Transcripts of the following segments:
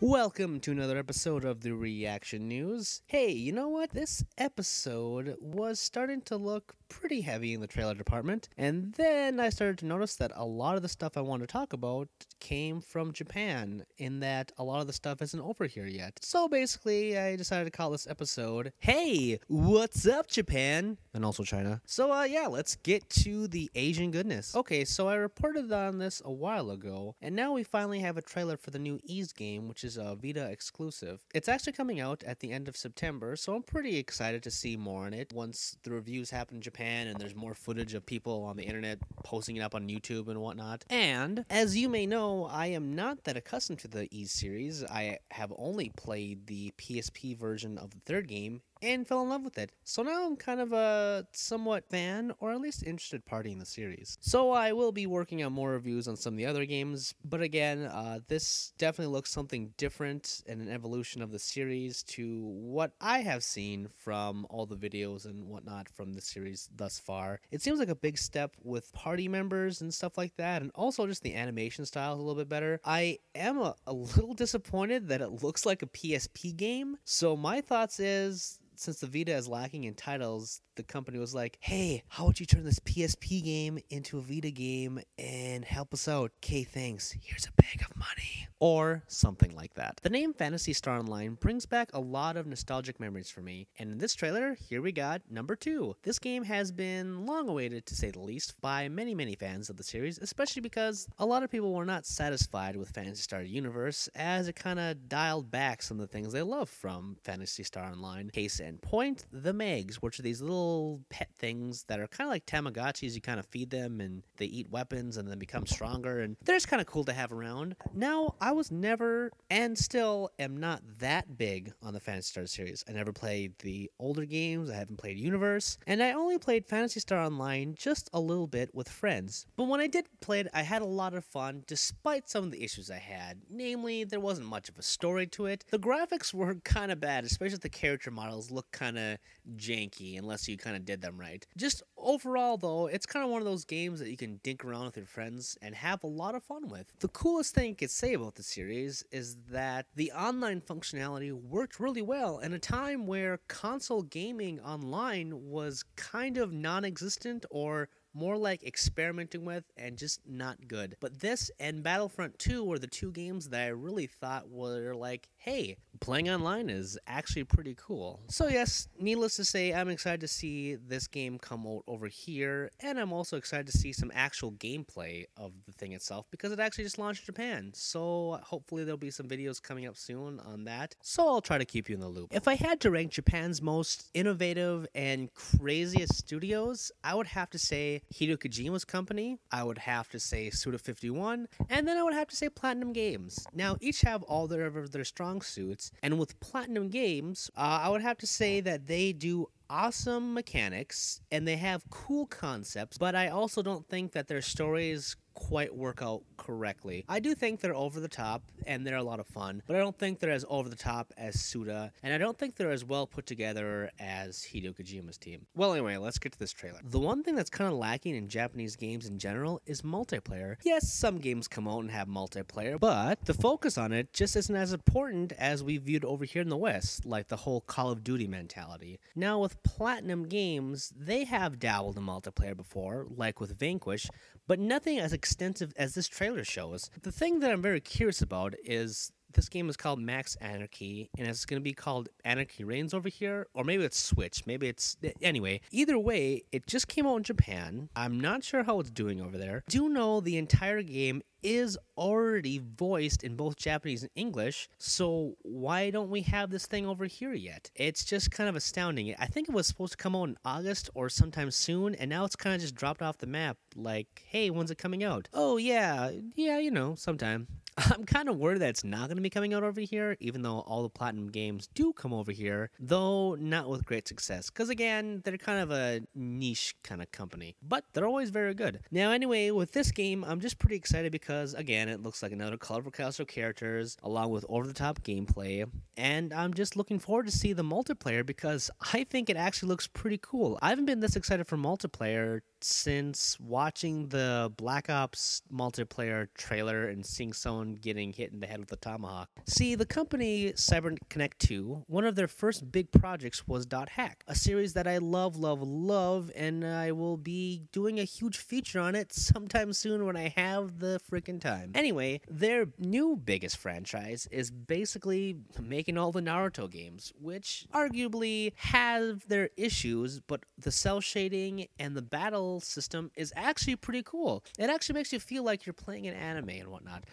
Welcome to another episode of the Reaction News. Hey, you know what? This episode was starting to look pretty heavy in the trailer department, and then I started to notice that a lot of the stuff I wanted to talk about came from Japan, in that a lot of the stuff isn't over here yet. So basically, I decided to call this episode, Hey, what's up, Japan? And also China. So yeah, let's get to the Asian goodness. Okay, so I reported on this a while ago, and now we finally have a trailer for the new Ys game, which is a Vita exclusive. It's actually coming out at the end of September, so I'm pretty excited to see more on it once the reviews happen in Japan and there's more footage of people on the internet posting it up on YouTube and whatnot. And as you may know, I am not that accustomed to the Ys series. I have only played the PSP version of the third game and fell in love with it. So now I'm kind of a somewhat fan, or at least interested party in the series. So I will be working on more reviews on some of the other games, but again, this definitely looks something different and an evolution of the series to what I have seen from all the videos and whatnot from the series thus far. It seems like a big step with party members and stuff like that, and also just the animation style is a little bit better. I am a little disappointed that it looks like a PSP game, so my thoughts is, since the Vita is lacking in titles, the company was like, hey, how would you turn this PSP game into a Vita game and help us out? Okay, thanks. Here's a bag of money. Or something like that. The name Phantasy Star Online brings back a lot of nostalgic memories for me, and in this trailer, here we got number 2. This game has been long awaited, to say the least, by many fans of the series, especially because a lot of people were not satisfied with Phantasy Star Universe, as it kind of dialed back some of the things they love from Phantasy Star Online. Case in point, the Megs, which are these little pet things that are kind of like Tamagotchis. You kind of feed them and they eat weapons and then become stronger, and they're just kind of cool to have around. Now, I was never, and still am not, that big on the Phantasy Star series. I never played the older games, I haven't played Universe, and I only played Phantasy Star Online just a little bit with friends. But when I did play it, I had a lot of fun, despite some of the issues I had. Namely, there wasn't much of a story to it. The graphics were kind of bad, especially the character models look kind of janky, unless you kind of did them right. Just overall, though, it's kind of one of those games that you can dink around with your friends and have a lot of fun with. The coolest thing I could say about the series is that the online functionality worked really well in a time where console gaming online was kind of non-existent, or more like experimenting with and just not good. But this and Battlefront 2 were the two games that I really thought were like, hey, playing online is actually pretty cool. So yes, needless to say, I'm excited to see this game come out over here, and I'm also excited to see some actual gameplay of the thing itself, because it actually just launched in Japan. So hopefully there'll be some videos coming up soon on that. So I'll try to keep you in the loop. If I had to rank Japan's most innovative and craziest studios, I would have to say Hideo Kojima's company, I would have to say Suda51, and then I would have to say Platinum Games. Now, each have all their strong suits, and with Platinum Games, I would have to say that they do awesome mechanics, and they have cool concepts, but I also don't think that their stories quite work out correctly. I do think they're over the top, and they're a lot of fun, but I don't think they're as over the top as Suda, and I don't think they're as well put together as Hideo Kojima's team. Well, anyway, let's get to this trailer. The one thing that's kind of lacking in Japanese games in general is multiplayer. Yes, some games come out and have multiplayer, but the focus on it just isn't as important as we viewed over here in the West, like the whole Call of Duty mentality. Now, with Platinum Games, they have dabbled in multiplayer before, like with Vanquish, but nothing as extensive as this trailer shows. The thing that I'm very curious about is this game is called Max Anarchy, and it's going to be called Anarchy Reigns over here, or maybe it's Switch, maybe it's... Anyway, either way, it just came out in Japan. I'm not sure how it's doing over there. Do know the entire game is already voiced in both Japanese and English, so why don't we have this thing over here yet? It's just kind of astounding. I think it was supposed to come out in August or sometime soon, and now it's kind of just dropped off the map, like, hey, when's it coming out? Oh yeah, you know, sometime. I'm kind of worried that it's not going to be coming out over here, even though all the Platinum games do come over here, though not with great success, because again, they're kind of a niche kind of company, but they're always very good. Now anyway, with this game, I'm just pretty excited because, again, it looks like another colorful cast of characters, along with over-the-top gameplay, and I'm just looking forward to see the multiplayer because I think it actually looks pretty cool. I haven't been this excited for multiplayer since watching the Black Ops multiplayer trailer and seeing someone getting hit in the head with a tomahawk. See, the company CyberConnect 2, one of their first big projects was .hack, a series that I love, and I will be doing a huge feature on it sometime soon when I have the freaking time. Anyway, their new biggest franchise is basically making all the Naruto games, which arguably have their issues, but the cell shading and the battle system is actually pretty cool. It actually makes you feel like you're playing an anime and whatnot.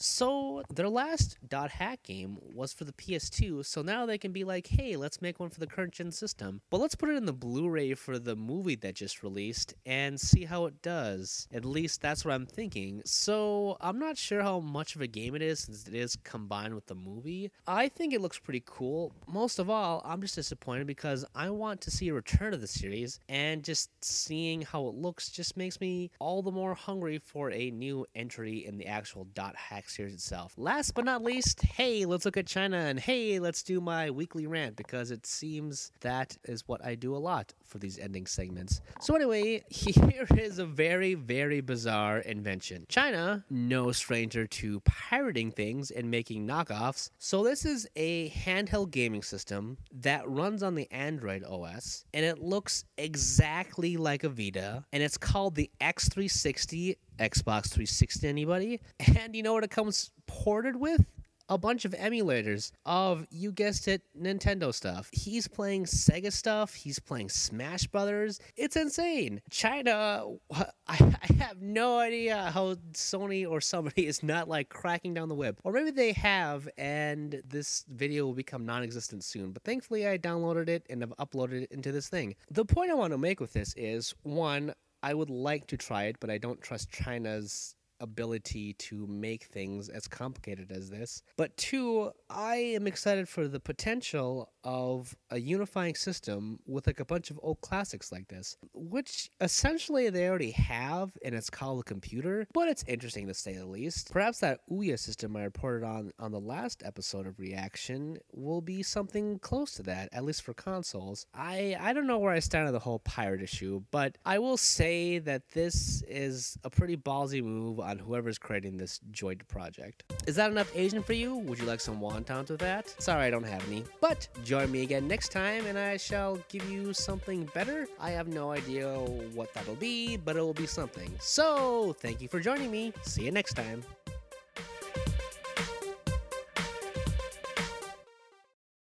So their last .hack game was for the PS2, so now they can be like, hey, let's make one for the current gen system, but let's put it in the Blu-ray for the movie that just released and see how it does. At least that's what I'm thinking. So I'm not sure how much of a game it is since it is combined with the movie. I think it looks pretty cool. Most of all, I'm just disappointed because I want to see a return of the series, and just seeing how it looks just makes me all the more hungry for a new entry in the actual .hack series itself. Last but not least, hey, let's look at China, and hey, let's do my weekly rant, because it seems that is what I do a lot for these ending segments. So anyway, here is a very, very bizarre invention. China, no stranger to pirating things and making knockoffs, so this is a handheld gaming system that runs on the Android OS, and it looks exactly like a Vita, and it's called the X360, Xbox 360, anybody? And you know what it comes ported with? A bunch of emulators of, you guessed it, Nintendo stuff. He's playing Sega stuff. He's playing Smash Brothers. It's insane. China, I have no idea how Sony or somebody is not like cracking down the whip. Or maybe they have, and this video will become non-existent soon. But thankfully, I downloaded it and have uploaded it into this thing. The point I want to make with this is, one, I would like to try it, but I don't trust China's ability to make things as complicated as this. But two, I am excited for the potential of a unifying system with like a bunch of old classics like this, which essentially they already have, and it's called a computer, but it's interesting to say the least. Perhaps that Ouya system I reported on the last episode of Reaction will be something close to that, at least for consoles. I don't know where I stand on the whole pirate issue, but I will say that this is a pretty ballsy move on whoever's creating this joint project. Is that enough Asian for you? Would you like some wontons with that? Sorry, I don't have any. But join me again next time and I shall give you something better. I have no idea what that'll be, but it will be something. So, thank you for joining me. See you next time.